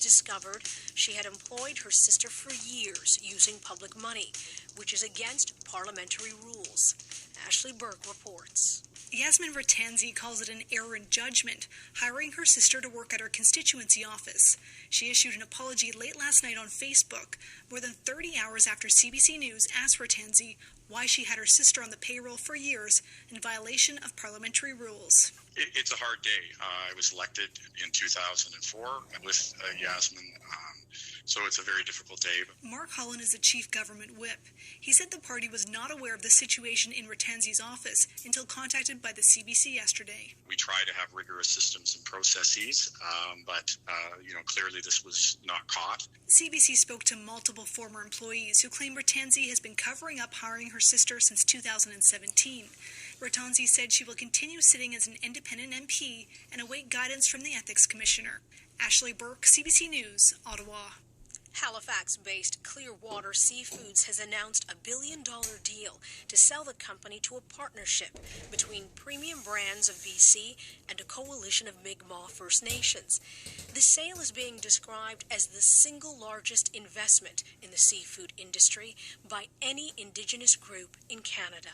discovered she had employed her sister for years using public money, which is against parliamentary rules. Ashley Burke reports. Yasmin Ratanzi calls it an error in judgment, hiring her sister to work at her constituency office. She issued an apology late last night on Facebook, more than 30 hours after CBC News asked Ratanzi why she had her sister on the payroll for years in violation of parliamentary rules. It's a hard day. I was elected in 2004 with Yasmin, so it's a very difficult day. Mark Holland is the chief government whip. He said the party was not aware of the situation in Ratanzi's office until contacted by the CBC yesterday. We try to have rigorous systems and processes, but clearly this was not caught. CBC spoke to multiple former employees who claim Ratanzi has been covering up hiring her sister since 2017. Ratanzi said she will continue sitting as an independent MP and await guidance from the Ethics Commissioner. Ashley Burke, CBC News, Ottawa. Halifax-based Clearwater Seafoods has announced a $1 billion deal to sell the company to a partnership between Premium Brands of BC and a coalition of Mi'kmaq First Nations. The sale is being described as the single largest investment in the seafood industry by any Indigenous group in Canada.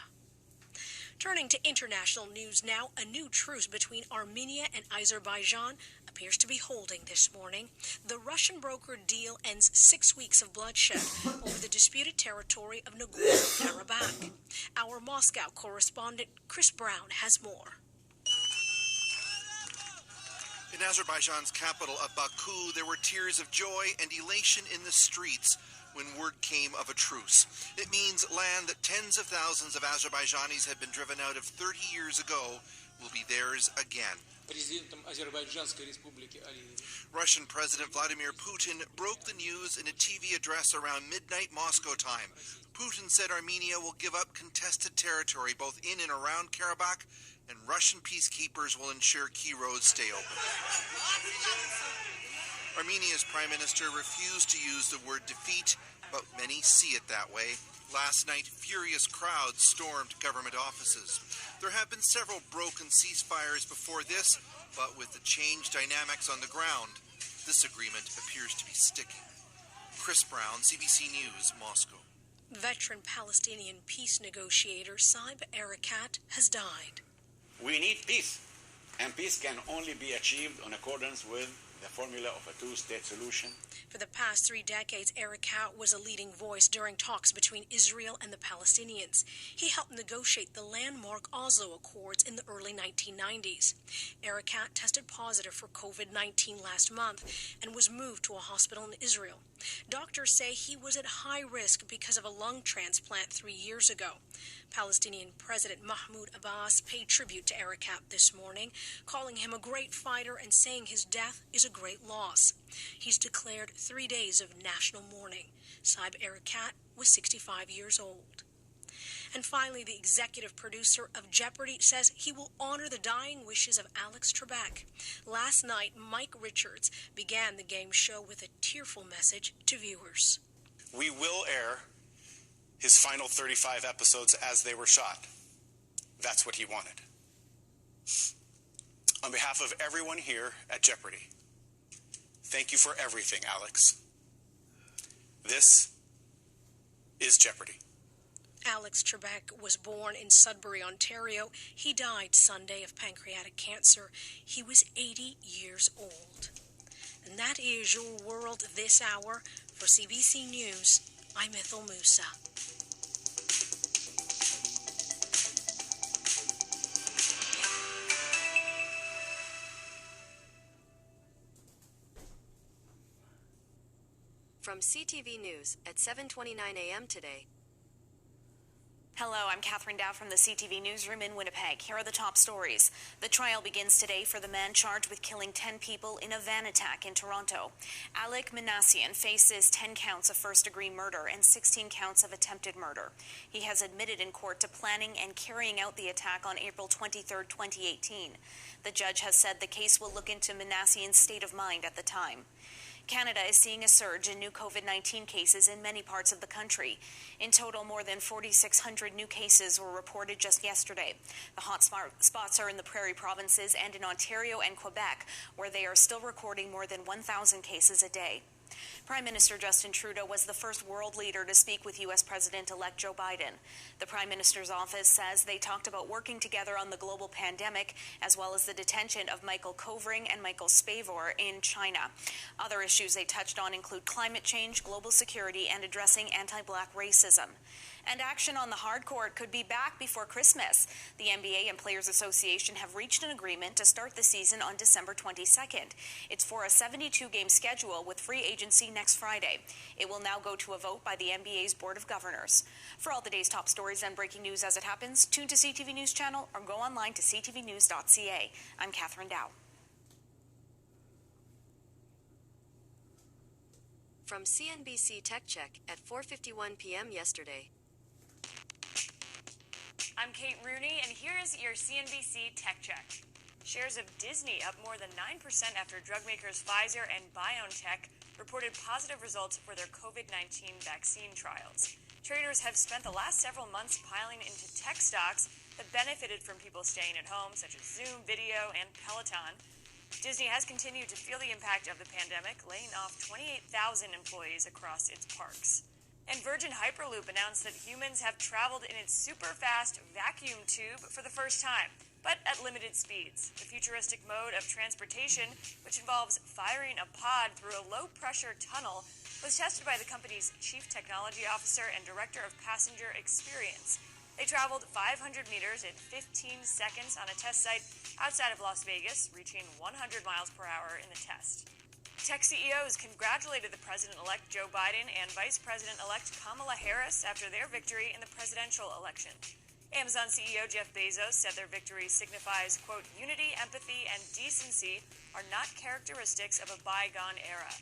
Turning to international news now, a new truce between Armenia and Azerbaijan appears to be holding this morning. The Russian-brokered deal ends 6 weeks of bloodshed over the disputed territory of Nagorno-Karabakh. Our Moscow correspondent Chris Brown has more. In Azerbaijan's capital of Baku, there were tears of joy and elation in the streets when word came of a truce. It means land that tens of thousands of Azerbaijanis had been driven out of 30 years ago will be theirs again. Russian President Vladimir Putin broke the news in a TV address around midnight Moscow time. Putin said Armenia will give up contested territory both in and around Karabakh, and Russian peacekeepers will ensure key roads stay open. Armenia's prime minister refused to use the word defeat, but many see it that way. Last night, furious crowds stormed government offices. There have been several broken ceasefires before this, but with the changed dynamics on the ground, this agreement appears to be sticking. Chris Brown, CBC News, Moscow. Veteran Palestinian peace negotiator Saeb Erekat has died. We need peace, and peace can only be achieved in accordance with the formula of a two-state solution. For the past 3 decades, Erekat was a leading voice during talks between Israel and the Palestinians. He helped negotiate the landmark Oslo Accords in the early 1990s. Erekat tested positive for COVID-19 last month and was moved to a hospital in Israel. Doctors say he was at high risk because of a lung transplant 3 years ago. Palestinian President Mahmoud Abbas paid tribute to Erekat this morning, calling him a great fighter and saying his death is a great loss. He's declared 3 days of national mourning. Saeb Erekat was 65 years old. And finally, the executive producer of Jeopardy says he will honor the dying wishes of Alex Trebek. Last night, Mike Richards began the game show with a tearful message to viewers. We will air his final 35 episodes as they were shot. That's what he wanted. On behalf of everyone here at Jeopardy, thank you for everything, Alex. This is Jeopardy. Alex Trebek was born in Sudbury, Ontario. He died Sunday of pancreatic cancer. He was 80 years old. And that is your world this hour. For CBC News, I'm Ethel Musa. From CTV News at 7:29 a.m. today. Hello, I'm Catherine Dow from the CTV Newsroom in Winnipeg. Here are the top stories. The trial begins today for the man charged with killing 10 people in a van attack in Toronto. Alek Minassian faces 10 counts of first-degree murder and 16 counts of attempted murder. He has admitted in court to planning and carrying out the attack on April 23, 2018. The judge has said the case will look into Minassian's state of mind at the time. Canada is seeing a surge in new COVID-19 cases in many parts of the country. In total, more than 4,600 new cases were reported just yesterday. The hot spots are in the Prairie provinces and in Ontario and Quebec, where they are still recording more than 1,000 cases a day. Prime Minister Justin Trudeau was the first world leader to speak with U.S. President-elect Joe Biden. The Prime Minister's office says they talked about working together on the global pandemic, as well as the detention of Michael Kovring and Michael Spavor in China. Other issues they touched on include climate change, global security, and addressing anti-black racism. And action on the hard court could be back before Christmas. The NBA and Players Association have reached an agreement to start the season on December 22nd. It's for a 72-game schedule with free agency next Friday. It will now go to a vote by the NBA's Board of Governors. For all the day's top stories and breaking news as it happens, tune to CTV News Channel or go online to ctvnews.ca. I'm Catherine Dow. From CNBC Tech Check at 4:51 p.m. yesterday. I'm Kate Rooney, and here's your CNBC Tech Check. Shares of Disney up more than 9% after drug makers Pfizer and BioNTech reported positive results for their COVID-19 vaccine trials. Traders have spent the last several months piling into tech stocks that benefited from people staying at home, such as Zoom Video and Peloton. Disney has continued to feel the impact of the pandemic, laying off 28,000 employees across its parks. And Virgin Hyperloop announced that humans have traveled in its super-fast vacuum tube for the first time, but at limited speeds. The futuristic mode of transportation, which involves firing a pod through a low-pressure tunnel, was tested by the company's chief technology officer and director of passenger experience. They traveled 500 meters in 15 seconds on a test site outside of Las Vegas, reaching 100 miles per hour in the test. Tech CEOs congratulated the President-elect Joe Biden and Vice President-elect Kamala Harris after their victory in the presidential election. Amazon CEO Jeff Bezos said their victory signifies, quote, unity, empathy, and decency are not characteristics of a bygone era.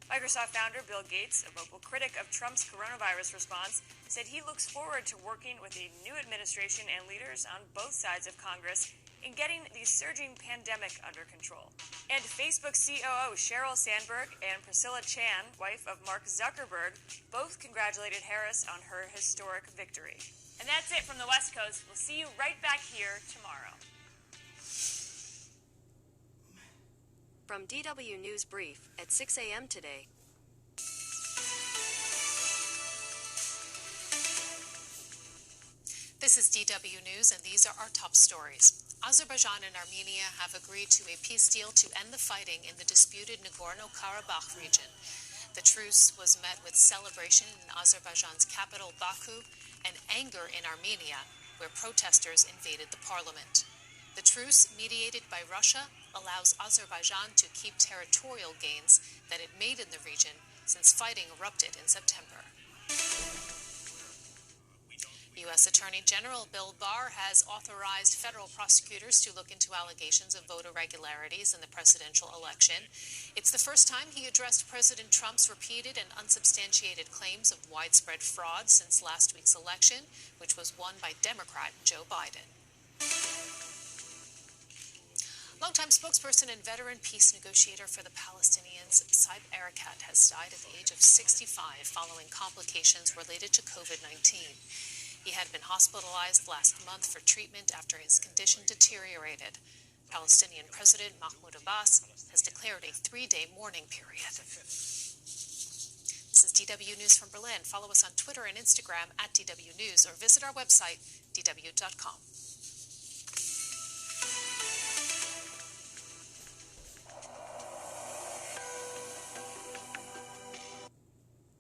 Microsoft founder Bill Gates, a vocal critic of Trump's coronavirus response, said he looks forward to working with the new administration and leaders on both sides of Congress in getting the surging pandemic under control. And Facebook COO Sheryl Sandberg and Priscilla Chan, wife of Mark Zuckerberg, both congratulated Harris on her historic victory. And that's it from the West Coast. We'll see you right back here tomorrow. From DW News Brief at 6 a.m. today. This is DW News, and these are our top stories. Azerbaijan and Armenia have agreed to a peace deal to end the fighting in the disputed Nagorno-Karabakh region. The truce was met with celebration in Azerbaijan's capital, Baku, and anger in Armenia, where protesters invaded the parliament. The truce, mediated by Russia, allows Azerbaijan to keep territorial gains that it made in the region since fighting erupted in September. U.S. Attorney General Bill Barr has authorized federal prosecutors to look into allegations of voter irregularities in the presidential election. It's the first time he addressed President Trump's repeated and unsubstantiated claims of widespread fraud since last week's election, which was won by Democrat Joe Biden. Longtime spokesperson and veteran peace negotiator for the Palestinians, Saeb Erekat, has died at the age of 65 following complications related to COVID-19. He had been hospitalized last month for treatment after his condition deteriorated. Palestinian President Mahmoud Abbas has declared a 3-day mourning period. This is DW News from Berlin. Follow us on Twitter and Instagram at DW News or visit our website, dw.com.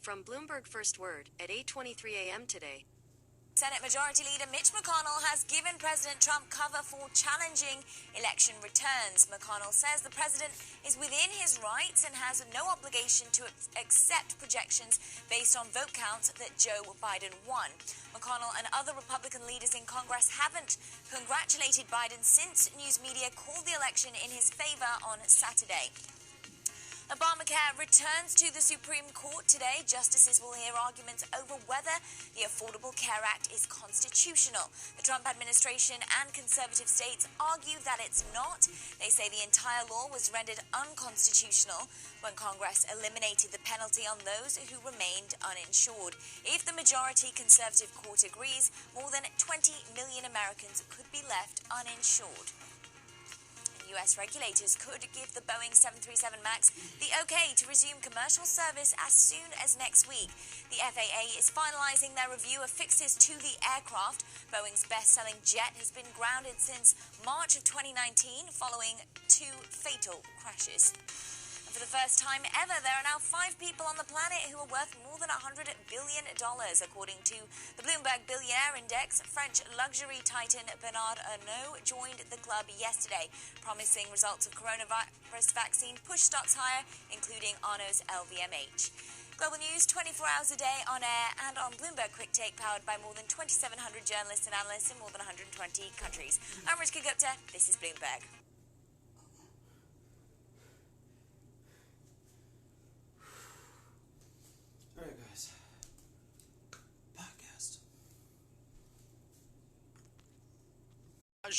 From Bloomberg First Word at 8:23 a.m. today. Senate Majority Leader Mitch McConnell has given President Trump cover for challenging election returns. McConnell says the president is within his rights and has no obligation to accept projections based on vote counts that Joe Biden won. McConnell and other Republican leaders in Congress haven't congratulated Biden since news media called the election in his favor on Saturday. Obamacare returns to the Supreme Court today. Justices will hear arguments over whether the Affordable Care Act is constitutional. The Trump administration and conservative states argue that it's not. They say the entire law was rendered unconstitutional when Congress eliminated the penalty on those who remained uninsured. If the majority conservative court agrees, more than 20 million Americans could be left uninsured. U.S. regulators could give the Boeing 737 MAX the okay to resume commercial service as soon as next week. The FAA is finalizing their review of fixes to the aircraft. Boeing's best-selling jet has been grounded since March of 2019 following 2 fatal crashes. And for the first time ever, there are now 5 people on the planet who are worth more than $100 billion, according to the Bloomberg Billionaire Index. French luxury titan Bernard Arnault joined the club yesterday. Promising results of coronavirus vaccine push stocks higher, including Arnault's LVMH. Global news 24 hours a day on air and on Bloomberg Quick Take, powered by more than 2,700 journalists and analysts in more than 120 countries. I'm Rich Gupta. This is Bloomberg. All right, guys. Podcast.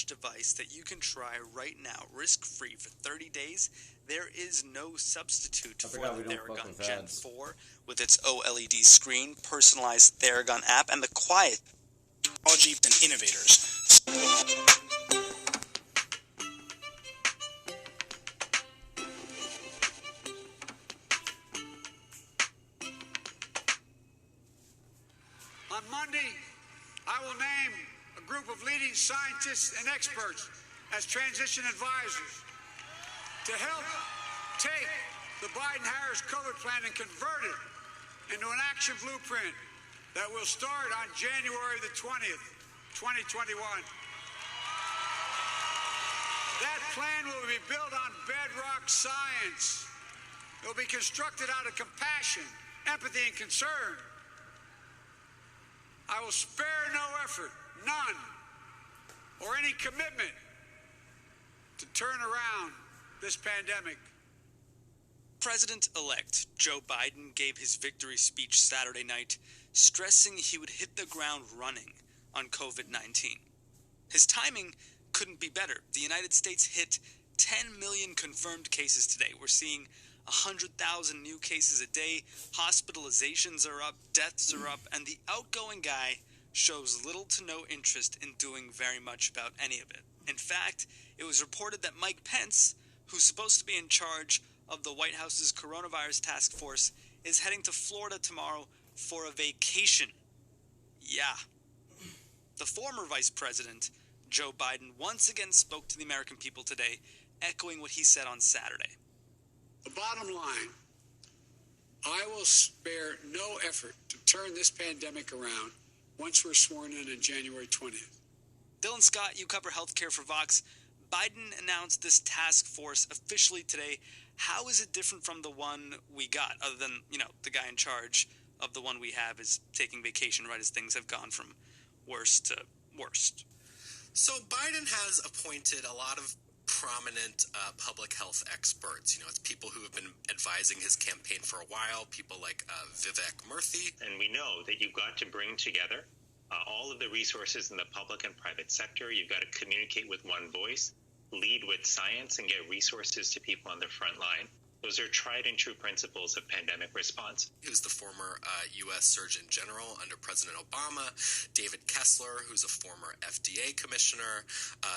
Device that you can try right now, risk-free for 30 days. There is no substitute for the Theragun Gen 4 with its OLED screen, personalized Theragun app, and the quiet technology and innovators. On Monday, I will name a group of leading scientists and experts as transition advisors to help take the Biden-Harris COVID plan and convert it into an action blueprint that will start on January the 20th, 2021. That plan will be built on bedrock science. It will be constructed out of compassion, empathy, and concern. I will spare no effort, none, or any commitment to turn around this pandemic. President-elect Joe Biden gave his victory speech Saturday night, stressing he would hit the ground running on COVID-19. His timing couldn't be better. The United States hit 10 million confirmed cases today. We're seeing 100,000 new cases a day, hospitalizations are up, deaths are up, and the outgoing guy shows little to no interest in doing very much about any of it. In fact, it was reported that Mike Pence, who's supposed to be in charge of the White House's coronavirus task force, is heading to Florida tomorrow for a vacation. Yeah. The former Vice President, Joe Biden, once again spoke to the American people today, echoing what he said on Saturday. The bottom line, I will spare no effort to turn this pandemic around once we're sworn in on January 20th. Dylan Scott, you cover healthcare for Vox. Biden announced this task force officially today. How is it different from the one we got, other than, the guy in charge of the one we have is taking vacation right as things have gone from worst to worst? So Biden has appointed a lot of prominent public health experts. It's people who have been advising his campaign for a while, people like Vivek Murthy. And we know that you've got to bring together all of the resources in the public and private sector. You've got to communicate with one voice, lead with science, and get resources to people on the front line. Those are tried and true principles of pandemic response. Who's the former U.S. Surgeon General under President Obama, David Kessler, who's a former FDA commissioner.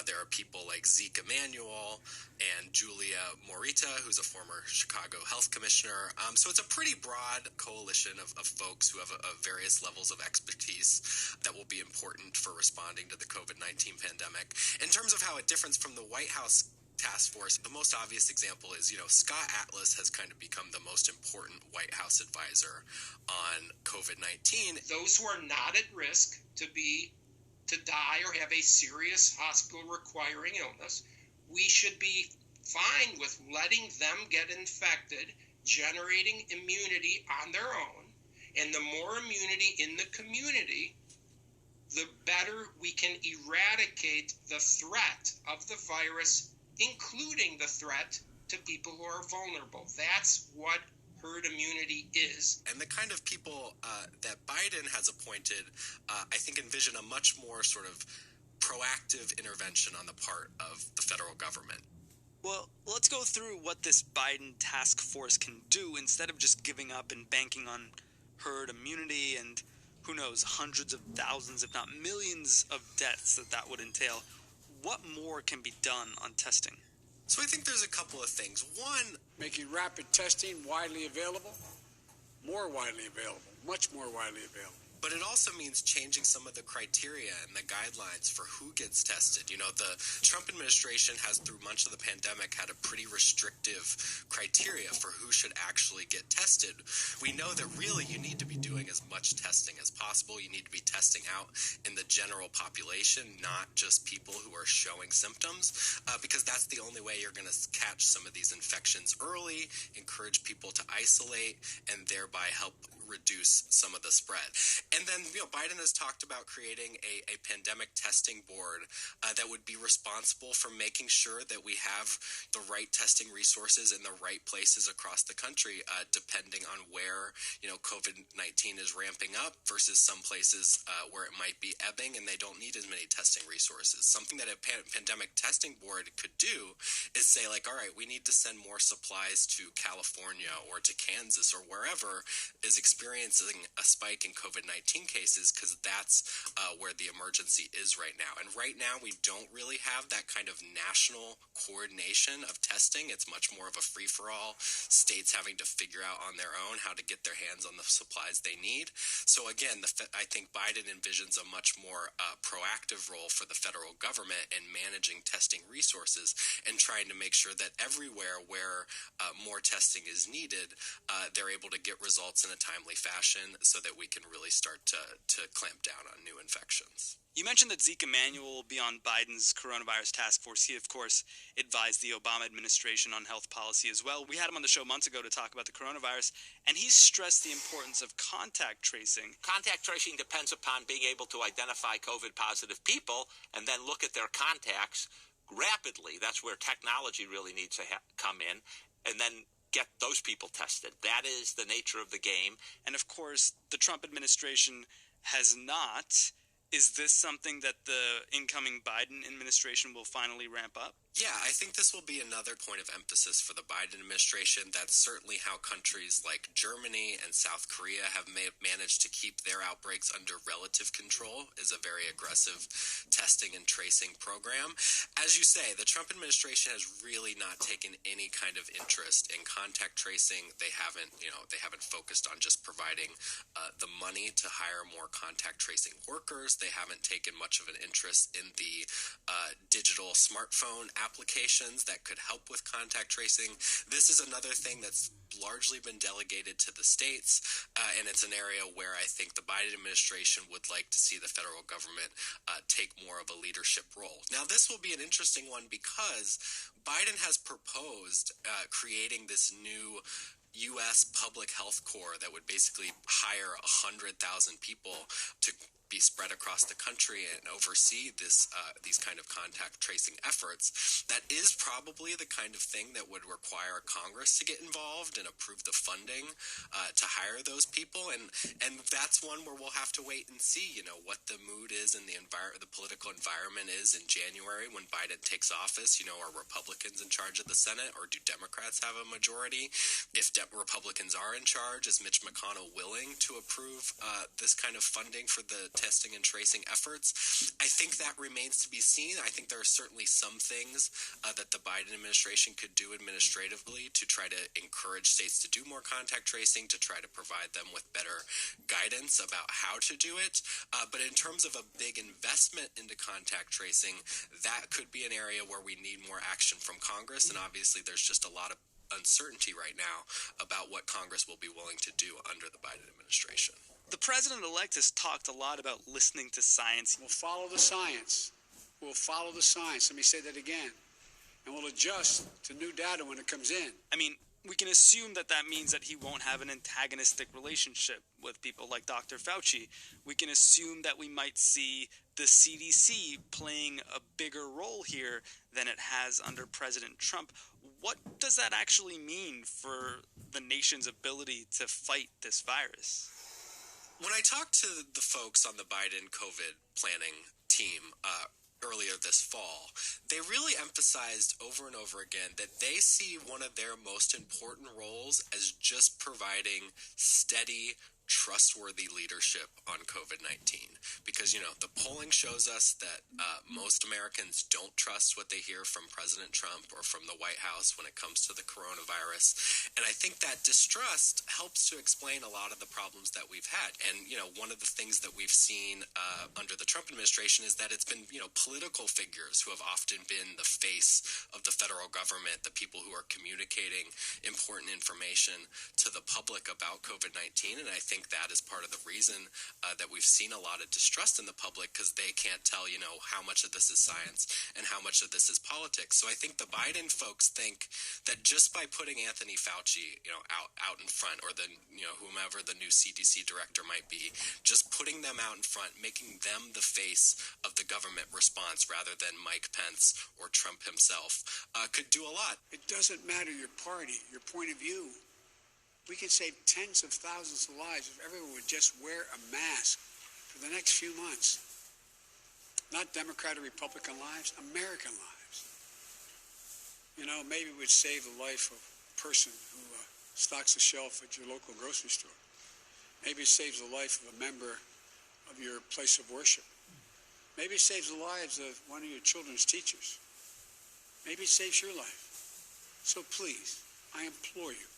There are people like Zeke Emanuel and Julia Morita, who's a former Chicago health commissioner. So it's a pretty broad coalition of folks who have various levels of expertise that will be important for responding to the COVID-19 pandemic. In terms of how it differs from the White House task force, the most obvious example is, Scott Atlas has kind of become the most important White House advisor on COVID-19. Those who are not at risk to die or have a serious hospital requiring illness, we should be fine with letting them get infected, generating immunity on their own. And the more immunity in the community, the better we can eradicate the threat of the virus, including the threat to to people who are vulnerable. That's what herd immunity is. And the kind of people that Biden has appointed, I think, envision a much more sort of proactive intervention on the part of the federal government. Well, let's go through what this Biden task force can do instead of just giving up and banking on herd immunity and, who knows, hundreds of thousands, if not millions of deaths that would entail. What more can be done on testing? So I think there's a couple of things. One, making rapid testing widely available, more widely available, much more widely available. But it also means changing some of the criteria and the guidelines for who gets tested. You know, the Trump administration has, through much of the pandemic, had a pretty restrictive criteria for who should actually get tested. We know that really you need to be doing as much testing as possible. You need to be testing out in the general population, not just people who are showing symptoms, because that's the only way you're going to catch some of these infections early, encourage people to isolate, and thereby help reduce some of the spread. And then, Biden has talked about creating a pandemic testing board that would be responsible for making sure that we have the right testing resources in the right places across the country, depending on where, COVID-19 is ramping up versus some places where it might be ebbing and they don't need as many testing resources. Something that a pandemic testing board could do is say, like, all right, we need to send more supplies to California or to Kansas or wherever is experiencing a spike in COVID-19 cases, because that's where the emergency is right now. And right now, we don't really have that kind of national coordination of testing. It's much more of a free-for-all, states having to figure out on their own how to get their hands on the supplies they need. So again, I think Biden envisions a much more proactive role for the federal government in managing testing resources and trying to make sure that everywhere where more testing is needed, they're able to get results in a timely fashion so that we can really start to clamp down on new infections. You mentioned that Zeke Emanuel will be on Biden's coronavirus task force. He, of course, advised the Obama administration on health policy as well. We had him on the show months ago to talk about the coronavirus, and he stressed the importance of contact tracing. Contact tracing depends upon being able to identify COVID-positive people and then look at their contacts rapidly. That's where technology really needs to come in, and then get those people tested. That is the nature of the game. And, of course, the Trump administration has not. Is this something that the incoming Biden administration will finally ramp up? Yeah, I think this will be another point of emphasis for the Biden administration. That's certainly how countries like Germany and South Korea have managed to keep their outbreaks under relative control, is a very aggressive testing and tracing program. As you say, the Trump administration has really not taken any kind of interest in contact tracing. They haven't focused on just providing the money to hire more contact tracing workers. They haven't taken much of an interest in the digital smartphone applications that could help with contact tracing. This is another thing that's largely been delegated to the states, and it's an area where I think the Biden administration would like to see the federal government take more of a leadership role. Now, this will be an interesting one because Biden has proposed creating this new U.S. public health corps that would basically hire 100,000 people to be spread across the country and oversee these kind of contact tracing efforts. That is probably the kind of thing that would require Congress to get involved and approve the funding to hire those people. And that's one where we'll have to wait and see, what the mood is in the political environment is in January when Biden takes office. Are Republicans in charge of the Senate, or do Democrats have a majority? If Republicans are in charge, is Mitch McConnell willing to approve this kind of funding for the testing and tracing efforts? I think that remains to be seen. I think there are certainly some things that the Biden administration could do administratively to try to encourage states to do more contact tracing, to try to provide them with better guidance about how to do it. But in terms of a big investment into contact tracing, that could be an area where we need more action from Congress. And obviously there's just a lot of uncertainty right now about what Congress will be willing to do under the Biden administration. The president-elect has talked a lot about listening to science. We'll follow the science. We'll follow the science. Let me say that again. And we'll adjust to new data when it comes in. I mean, we can assume that means that he won't have an antagonistic relationship with people like Dr. Fauci. We can assume that we might see the CDC playing a bigger role here than it has under President Trump. what does that actually mean for the nation's ability to fight this virus? When I talked to the folks on the Biden COVID planning team earlier this fall, they really emphasized over and over again that they see one of their most important roles as just providing steady, trustworthy leadership on COVID-19. Because, the polling shows us that most Americans don't trust what they hear from President Trump or from the White House when it comes to the coronavirus. And I think that distrust helps to explain a lot of the problems that we've had. And, one of the things that we've seen under the Trump administration is that it's been, political figures who have often been the face of the federal government, the people who are communicating important information to the public about COVID-19. And I think that is part of the reason that we've seen a lot of distrust in the public, because they can't tell, how much of this is science and how much of this is politics. So I think the Biden folks think that just by putting Anthony Fauci, out in front, or the, whomever the new CDC director might be, just putting them out in front, making them the face of the government response rather than Mike Pence or Trump himself, could do a lot. It doesn't matter your party, your point of view. We could save tens of thousands of lives if everyone would just wear a mask for the next few months. Not Democrat or Republican lives, American lives. Maybe it would save the life of a person who stocks a shelf at your local grocery store. Maybe it saves the life of a member of your place of worship. Maybe it saves the lives of one of your children's teachers. Maybe it saves your life. So please, I implore you,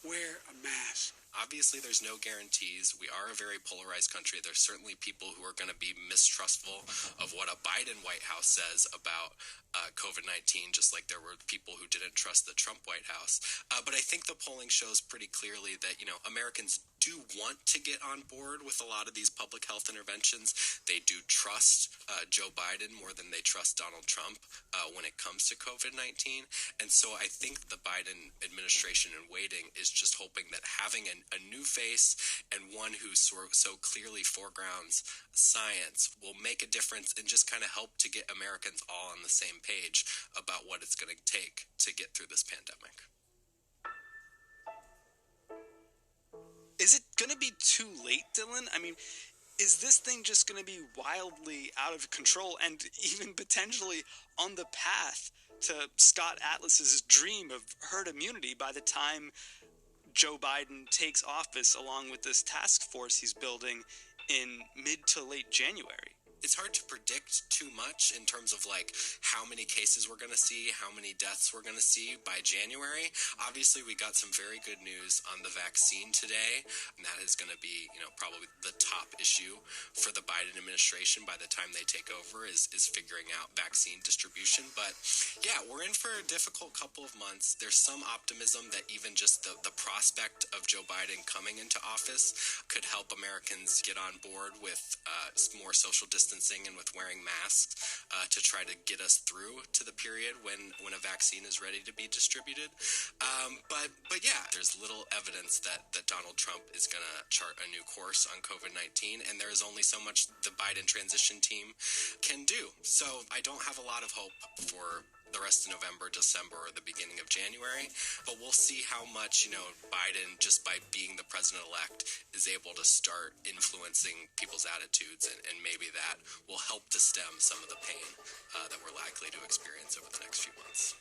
wear a mask. Obviously, there's no guarantees. We are a very polarized country. There's certainly people who are going to be mistrustful of what a Biden White House says about COVID-19, just like there were people who didn't trust the Trump White House. But I think the polling shows pretty clearly that, Americans do want to get on board with a lot of these public health interventions. They do trust Joe Biden more than they trust Donald Trump when it comes to COVID-19. And so I think the Biden administration in waiting is just hoping that having a new face and one who so clearly foregrounds science will make a difference and just kind of help to get Americans all on the same page about what it's going to take to get through this pandemic. Is it going to be too late, Dylan? I mean, is this thing just going to be wildly out of control and even potentially on the path to Scott Atlas's dream of herd immunity by the time Joe Biden takes office, along with this task force he's building in mid to late January? It's hard to predict too much in terms of how many cases we're going to see, how many deaths we're going to see by January. Obviously, we got some very good news on the vaccine today, and that is going to be, probably the top issue for the Biden administration by the time they take over is figuring out vaccine distribution. But yeah, we're in for a difficult couple of months. There's some optimism that even just the prospect of Joe Biden coming into office could help Americans get on board with more social distancing and with wearing masks to try to get us through to the period when a vaccine is ready to be distributed. But yeah, there's little evidence that Donald Trump is going to chart a new course on COVID-19, and there is only so much the Biden transition team can do. So I don't have a lot of hope for the rest of November, December, or the beginning of January. But we'll see how much, Biden, just by being the president-elect, is able to start influencing people's attitudes, and maybe that will help to stem some of the pain that we're likely to experience over the next few months.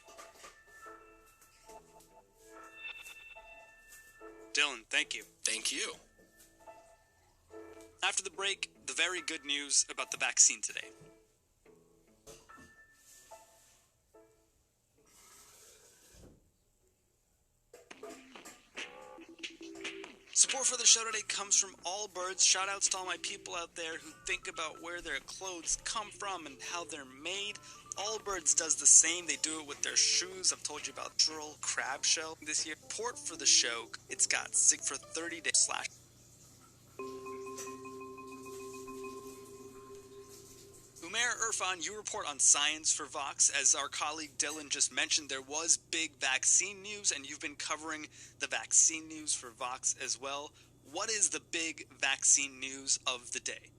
Dylan, thank you. Thank you. After the break, the very good news about the vaccine today. Support for the show today comes from Allbirds. Shout outs to all my people out there who think about where their clothes come from and how they're made. Allbirds does the same. They do it with their shoes. I've told you about Drill Crab Shell this year. Support for the show. It's got SIG for 30 days / Umair Irfan, you report on Science for Vox. As our colleague Dylan just mentioned, there was big vaccine news, and you've been covering the vaccine news for Vox as well. What is the big vaccine news of the day?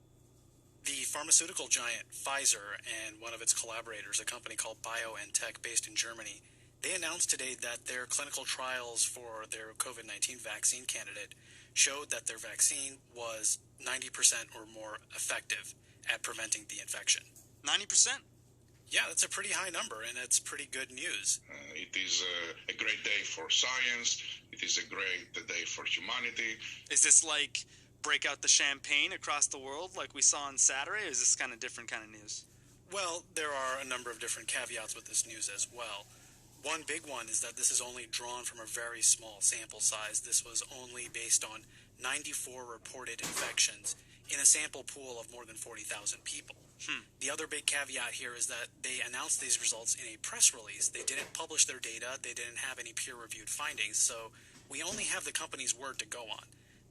The pharmaceutical giant Pfizer and one of its collaborators, a company called BioNTech based in Germany, They announced today that their clinical trials for their COVID-19 vaccine candidate showed that their vaccine was 90% or more effective at preventing the infection. 90%? Yeah, that's a pretty high number, and it's pretty good news. It is a great day for science. It is a great day for humanity. Is this like break out the champagne across the world like we saw on Saturday, or is this kind of different kind of news? Well, there are a number of different caveats with this news as well. One big one is that this is only drawn from a very small sample size. This was only based on 94 reported infections in a sample pool of more than 40,000 people. The other big caveat here is that they announced these results in a press release. They didn't publish their data. They didn't have any peer-reviewed findings. So we only have the company's word to go on.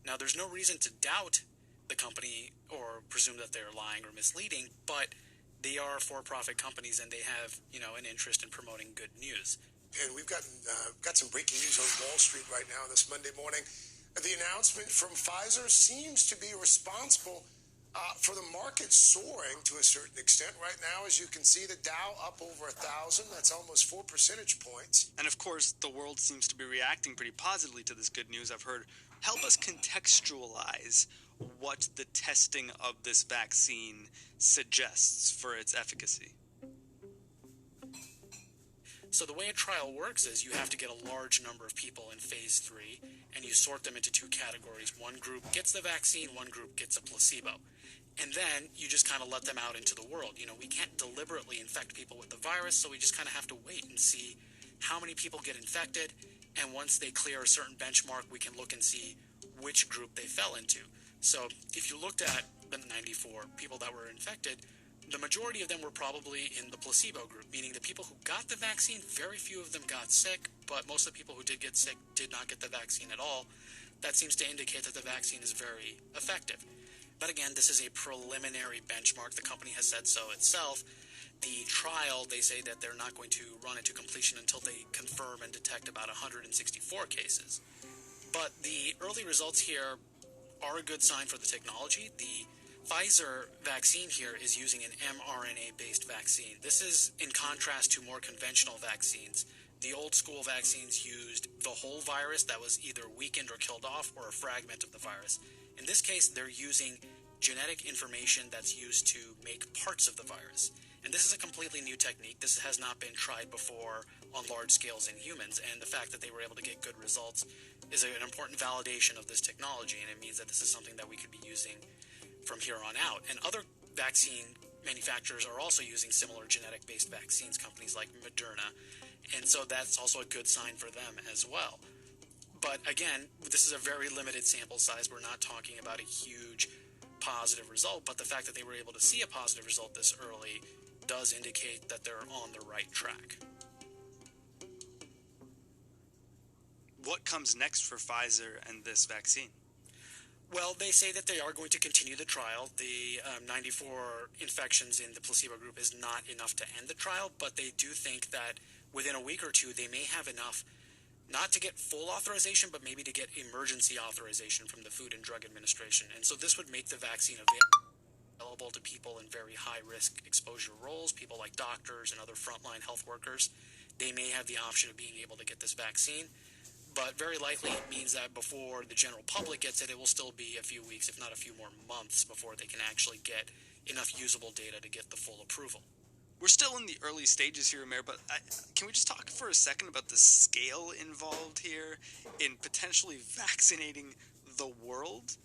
Now, there's no reason to doubt the company or presume that they're lying or misleading, but they are for-profit companies and they have, an interest in promoting good news. And we've got some breaking news on Wall Street right now this Monday morning. The announcement from Pfizer seems to be responsible for the market soaring to a certain extent. Right now, as you can see, the Dow up over 1,000. That's almost 4 percentage points. And of course, the world seems to be reacting pretty positively to this good news. I've heard. Help us contextualize what the testing of this vaccine suggests for its efficacy. So the way a trial works is you have to get a large number of people in phase 3, and you sort them into two categories. One group gets the vaccine, one group gets a placebo. And then you just kind of let them out into the world. We can't deliberately infect people with the virus, so we just kind of have to wait and see how many people get infected. And once they clear a certain benchmark, we can look and see which group they fell into. So if you looked at the 94 people that were infected, the majority of them were probably in the placebo group, meaning the people who got the vaccine, very few of them got sick, but most of the people who did get sick did not get the vaccine at all. That seems to indicate that the vaccine is very effective. But again, this is a preliminary benchmark. The company has said so itself. The trial, they say that they're not going to run it to completion until they confirm and detect about 164 cases. But the early results here are a good sign for the technology. The Pfizer vaccine here is using an mRNA-based vaccine. This is in contrast to more conventional vaccines. The old school vaccines used the whole virus that was either weakened or killed off, or a fragment of the virus. In this case, they're using genetic information that's used to make parts of the virus. And this is a completely new technique. This has not been tried before on large scales in humans, and the fact that they were able to get good results is an important validation of this technology, and it means that this is something that we could be using from here on out. And other vaccine manufacturers are also using similar genetic-based vaccines, companies like Moderna, and so that's also a good sign for them as well. But again, this is a very limited sample size. We're not talking about a huge positive result, but the fact that they were able to see a positive result this early does indicate that they're on the right track. What comes next for Pfizer and this vaccine? Well, they say that they are going to continue the trial. The 94 infections in the placebo group is not enough to end the trial, but they do think that within a week or two, they may have enough not to get full authorization, but maybe to get emergency authorization from the Food and Drug Administration. And so this would make the vaccine available to people in very high-risk exposure roles, people like doctors and other frontline health workers. They may have the option of being able to get this vaccine, but very likely it means that before the general public gets it, it will still be a few weeks, if not a few more months, before they can actually get enough usable data to get the full approval. We're still in the early stages here, Mayor, but can we just talk for a second about the scale involved here in potentially vaccinating the world?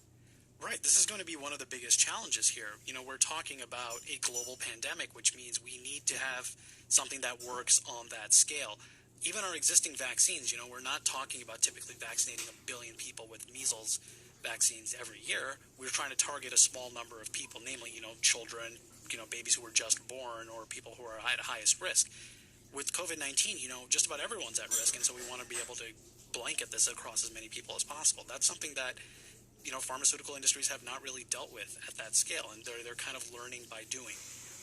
Right. This is going to be one of the biggest challenges here. We're talking about a global pandemic, which means we need to have something that works on that scale. Even our existing vaccines, we're not talking about typically vaccinating 1 billion people with measles vaccines every year. We're trying to target a small number of people, namely, children, babies who were just born, or people who are at highest risk. With COVID-19, just about everyone's at risk, and so we want to be able to blanket this across as many people as possible. That's something that, pharmaceutical industries have not really dealt with at that scale, and they're kind of learning by doing.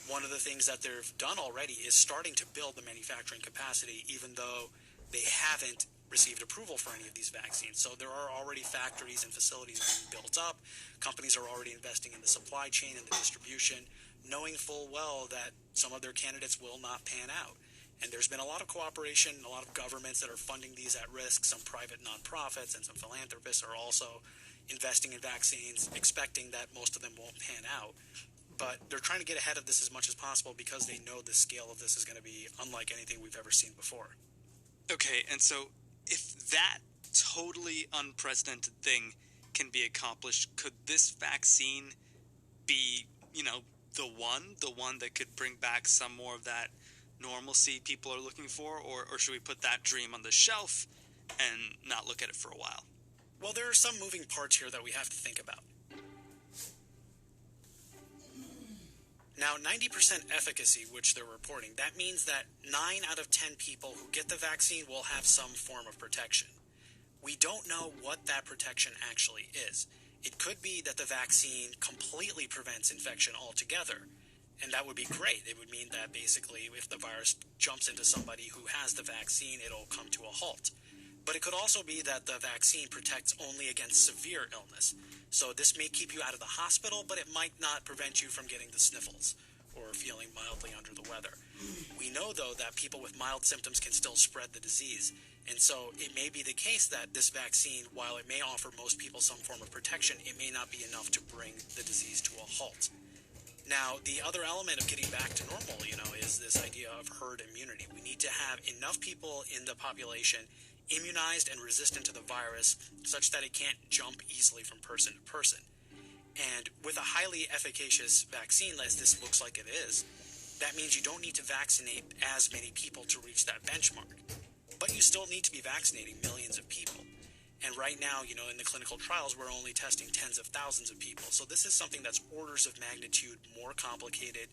One of the things that they've done already is starting to build the manufacturing capacity, even though they haven't received approval for any of these vaccines. So there are already factories and facilities being built up. Companies are already investing in the supply chain and the distribution, knowing full well that some of their candidates will not pan out. And there's been a lot of cooperation, a lot of governments that are funding these at risk. Some private nonprofits and some philanthropists are also investing in vaccines, expecting that most of them won't pan out. But they're trying to get ahead of this as much as possible because they know the scale of this is going to be unlike anything we've ever seen before. Okay, and so if that totally unprecedented thing can be accomplished, could this vaccine be, the one that could bring back some more of that normalcy people are looking for, or should we put that dream on the shelf and not look at it for a while? Well, there are some moving parts here that we have to think about. Now, 90% efficacy, which they're reporting, that means that 9 out of 10 people who get the vaccine will have some form of protection. We don't know what that protection actually is. It could be that the vaccine completely prevents infection altogether, and that would be great. It would mean that basically if the virus jumps into somebody who has the vaccine, it'll come to a halt. But it could also be that the vaccine protects only against severe illness. So this may keep you out of the hospital, but it might not prevent you from getting the sniffles or feeling mildly under the weather. We know, though, that people with mild symptoms can still spread the disease. And so it may be the case that this vaccine, while it may offer most people some form of protection, it may not be enough to bring the disease to a halt. Now, the other element of getting back to normal, is this idea of herd immunity. We need to have enough people in the population immunized and resistant to the virus such that it can't jump easily from person to person. And with a highly efficacious vaccine, as this looks like it is, that means you don't need to vaccinate as many people to reach that benchmark. But you still need to be vaccinating millions of people. And right now, in the clinical trials, we're only testing tens of thousands of people. So this is something that's orders of magnitude more complicated,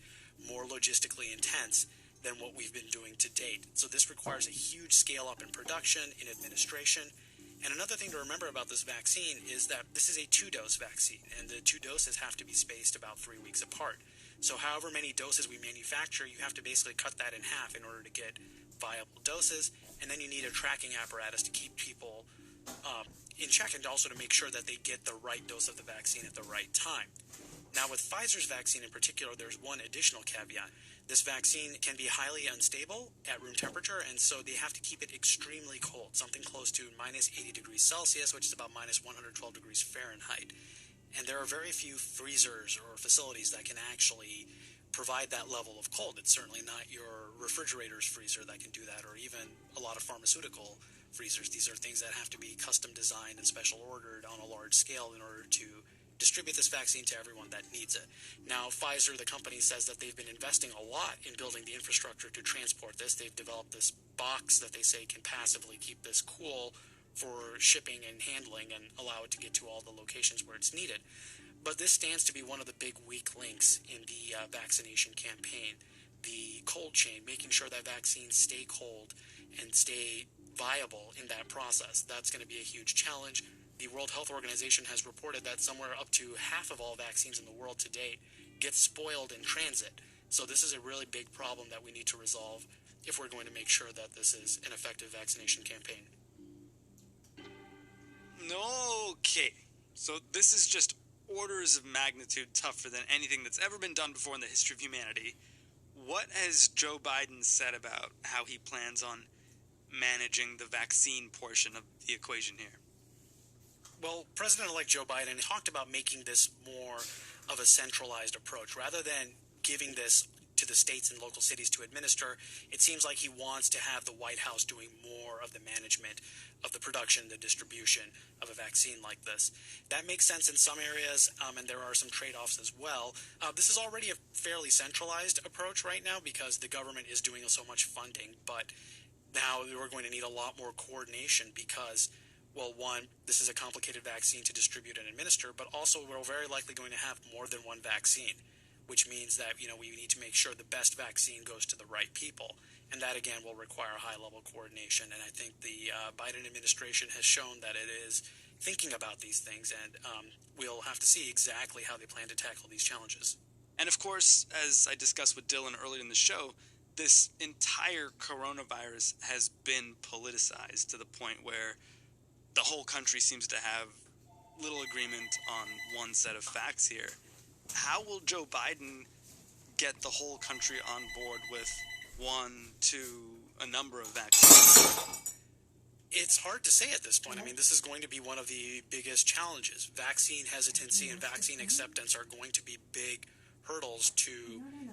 more logistically intense than what we've been doing to date. So this requires a huge scale up in production, in administration. And another thing to remember about this vaccine is that this is a 2-dose vaccine, and the 2 doses have to be spaced about 3 weeks apart. So however many doses we manufacture, you have to basically cut that in half in order to get viable doses, and then you need a tracking apparatus to keep people in check and also to make sure that they get the right dose of the vaccine at the right time. Now, with Pfizer's vaccine in particular, there's one additional caveat. This vaccine can be highly unstable at room temperature, and so they have to keep it extremely cold, something close to minus 80 degrees Celsius, which is about minus 112 degrees Fahrenheit. And there are very few freezers or facilities that can actually provide that level of cold. It's certainly not your refrigerator's freezer that can do that, or even a lot of pharmaceutical freezers. These are things that have to be custom designed and special ordered on a large scale in order to distribute this vaccine to everyone that needs it. Now, Pfizer, the company, says that they've been investing a lot in building the infrastructure to transport this. They've developed this box that they say can passively keep this cool for shipping and handling and allow it to get to all the locations where it's needed. But this stands to be one of the big weak links in the vaccination campaign. The cold chain, making sure that vaccines stay cold and stay viable in that process. That's going to be a huge challenge. The World Health Organization has reported that somewhere up to half of all vaccines in the world to date get spoiled in transit. So this is a really big problem that we need to resolve if we're going to make sure that this is an effective vaccination campaign. Okay, so this is just orders of magnitude tougher than anything that's ever been done before in the history of humanity. What has Joe Biden said about how he plans on managing the vaccine portion of the equation here? Well, President-elect Joe Biden talked about making this more of a centralized approach. Rather than giving this to the states and local cities to administer, it seems like he wants to have the White House doing more of the management of the production, the distribution of a vaccine like this. That makes sense in some areas, and there are some trade-offs as well. This is already a fairly centralized approach right now because the government is doing so much funding, but now we're going to need a lot more coordination because, well, one, this is a complicated vaccine to distribute and administer, but also we're very likely going to have more than one vaccine, which means that, we need to make sure the best vaccine goes to the right people. And that, again, will require high-level coordination. And I think the Biden administration has shown that it is thinking about these things, and we'll have to see exactly how they plan to tackle these challenges. And, of course, as I discussed with Dylan earlier in the show, this entire coronavirus has been politicized to the point where the whole country seems to have little agreement on one set of facts here. How will Joe Biden get the whole country on board with 1, 2, a number of vaccines? It's hard to say at this point. I mean, this is going to be one of the biggest challenges. Vaccine hesitancy and vaccine acceptance are going to be big hurdles to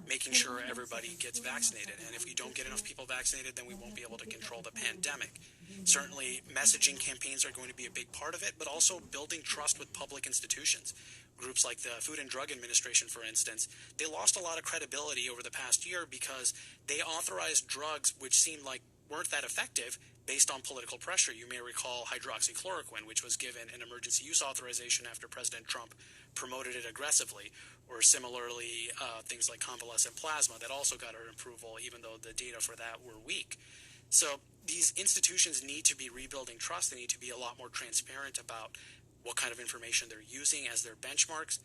making sure everybody gets vaccinated. And if you don't get enough people vaccinated, then we won't be able to control the pandemic. Certainly, messaging campaigns are going to be a big part of it, but also building trust with public institutions. Groups like the Food and Drug Administration, for instance, they lost a lot of credibility over the past year because they authorized drugs which seemed like weren't that effective based on political pressure. You may recall hydroxychloroquine, which was given an emergency use authorization after President Trump promoted it aggressively, or similarly things like convalescent plasma that also got an approval even though the data for that were weak. So these institutions need to be rebuilding trust. They need to be a lot more transparent about what kind of information they're using as their benchmarks.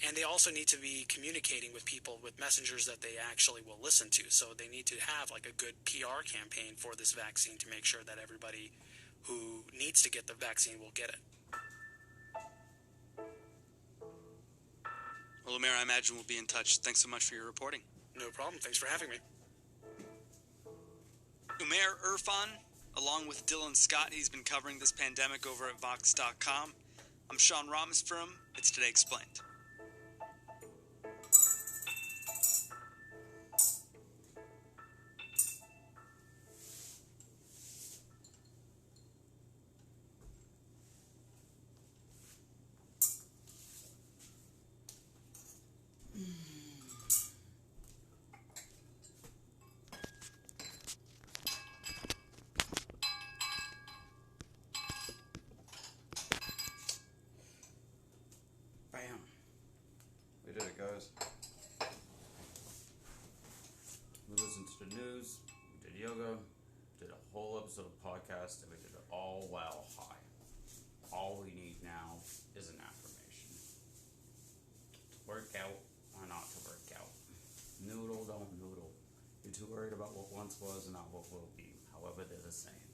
And they also need to be communicating with people with messengers that they actually will listen to. So they need to have like a good PR campaign for this vaccine to make sure that everybody who needs to get the vaccine will get it. Well, Umair, I imagine we'll be in touch. Thanks so much for your reporting. No problem. Thanks for having me. Umair Irfan, along with Dylan Scott, he's been covering this pandemic over at Vox.com. I'm Sean Ramespuram. It's Today Explained. Bam. We did it, guys. We listened to the news, we did yoga, did a whole episode of podcast, and we did it all while high. All we need now is an affirmation. To work out or not to work out. Noodle, don't noodle. You're too worried about what once was and not what will be. However, there's a saying.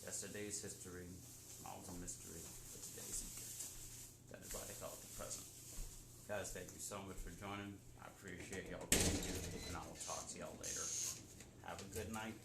Yesterday's history, tomorrow's a mystery, but today's a gift. That is why they call it the present. Guys, thank you so much for joining. I appreciate y'all being here, and I will talk to y'all later. Have a good night.